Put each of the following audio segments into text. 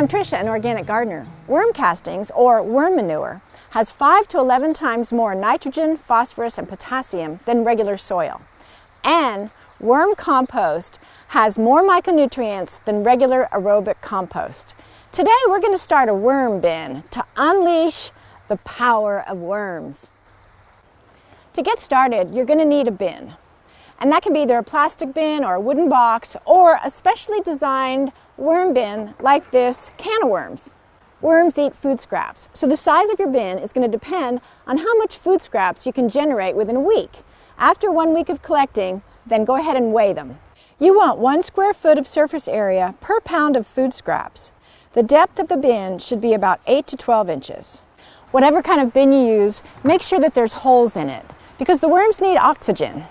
I'm Tricia, an organic gardener. Worm castings, or worm manure, has 5 to 11 times more nitrogen, phosphorus, and potassium than regular soil. And worm compost has more micronutrients than regular aerobic compost. Today we're going to start a worm bin to unleash the power of worms. To get started, you're going to need a bin. And that can be either a plastic bin or a wooden box or a specially designed worm bin like this can of worms. Worms eat food scraps, so the size of your bin is going to depend on how much food scraps you can generate within a week. After 1 week of collecting, then go ahead and weigh them. You want 1 square foot of surface area per pound of food scraps. The depth of the bin should be about 8 to 12 inches. Whatever kind of bin you use, make sure that there's holes in it, because the worms need oxygen.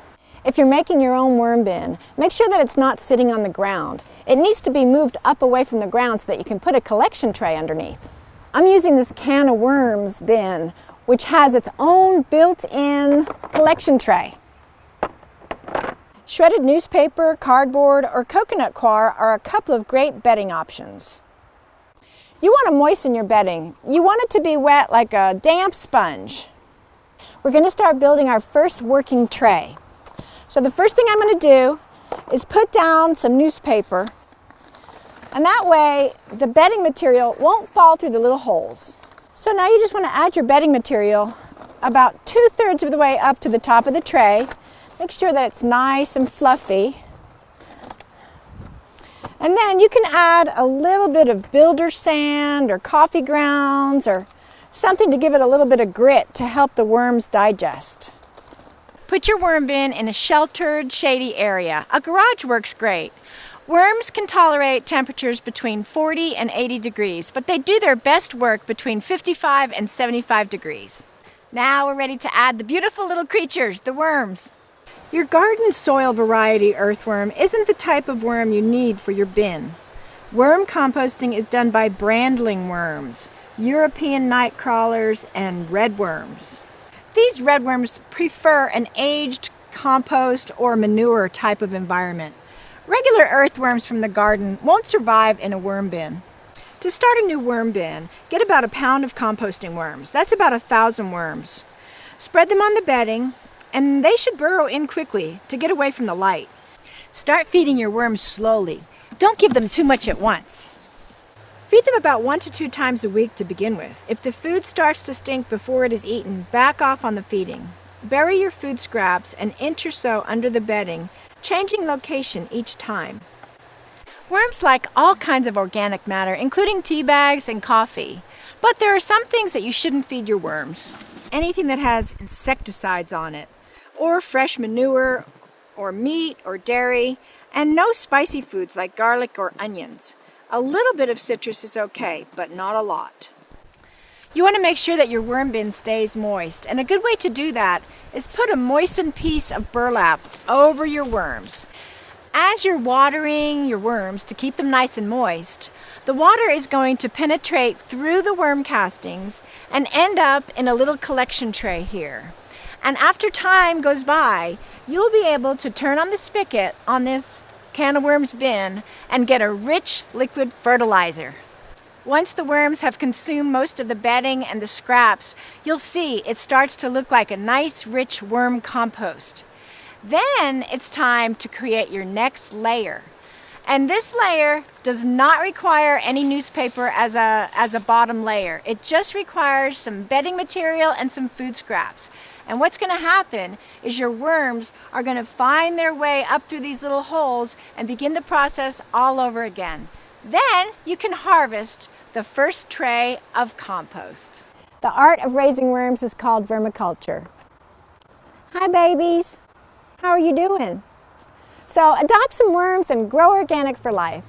If you're making your own worm bin, make sure that it's not sitting on the ground. It needs to be moved up away from the ground so that you can put a collection tray underneath. I'm using this can of worms bin, which has its own built-in collection tray. Shredded newspaper, cardboard, or coconut coir are a couple of great bedding options. You want to moisten your bedding. You want it to be wet like a damp sponge. We're going to start building our first working tray. So the first thing I'm going to do is put down some newspaper, and that way the bedding material won't fall through the little holes. So now you just want to add your bedding material about 2/3 of the way up to the top of the tray. Make sure that it's nice and fluffy. And then you can add a little bit of builder sand or coffee grounds or something to give it a little bit of grit to help the worms digest. Put your worm bin in a sheltered, shady area. A garage works great. Worms can tolerate temperatures between 40 and 80 degrees, but they do their best work between 55 and 75 degrees. Now we're ready to add the beautiful little creatures, the worms. Your garden soil variety earthworm isn't the type of worm you need for your bin. Worm composting is done by brandling worms, European night crawlers, and red worms. These redworms prefer an aged compost or manure type of environment. Regular earthworms from the garden won't survive in a worm bin. To start a new worm bin, get about 1 pound of composting worms. That's about 1,000 worms. Spread them on the bedding, and they should burrow in quickly to get away from the light. Start feeding your worms slowly. Don't give them too much at once. Feed them about 1 to 2 times a week to begin with. If the food starts to stink before it is eaten, back off on the feeding. Bury your food scraps an inch or so under the bedding, changing location each time. Worms like all kinds of organic matter, including tea bags and coffee. But there are some things that you shouldn't feed your worms. Anything that has insecticides on it, or fresh manure, or meat, or dairy, and no spicy foods like garlic or onions. A little bit of citrus is okay, but not a lot. You want to make sure that your worm bin stays moist, and a good way to do that is put a moistened piece of burlap over your worms. As you're watering your worms to keep them nice and moist, the water is going to penetrate through the worm castings and end up in a little collection tray here. And after time goes by, you'll be able to turn on the spigot on this can of worms bin and get a rich liquid fertilizer. Once the worms have consumed most of the bedding and the scraps, you'll see it starts to look like a nice rich worm compost. Then it's time to create your next layer. And this layer does not require any newspaper as a bottom layer. It just requires some bedding material and some food scraps. And what's going to happen is your worms are going to find their way up through these little holes and begin the process all over again. Then you can harvest the first tray of compost. The art of raising worms is called vermiculture. Hi babies, how are you doing? So adopt some worms and grow organic for life.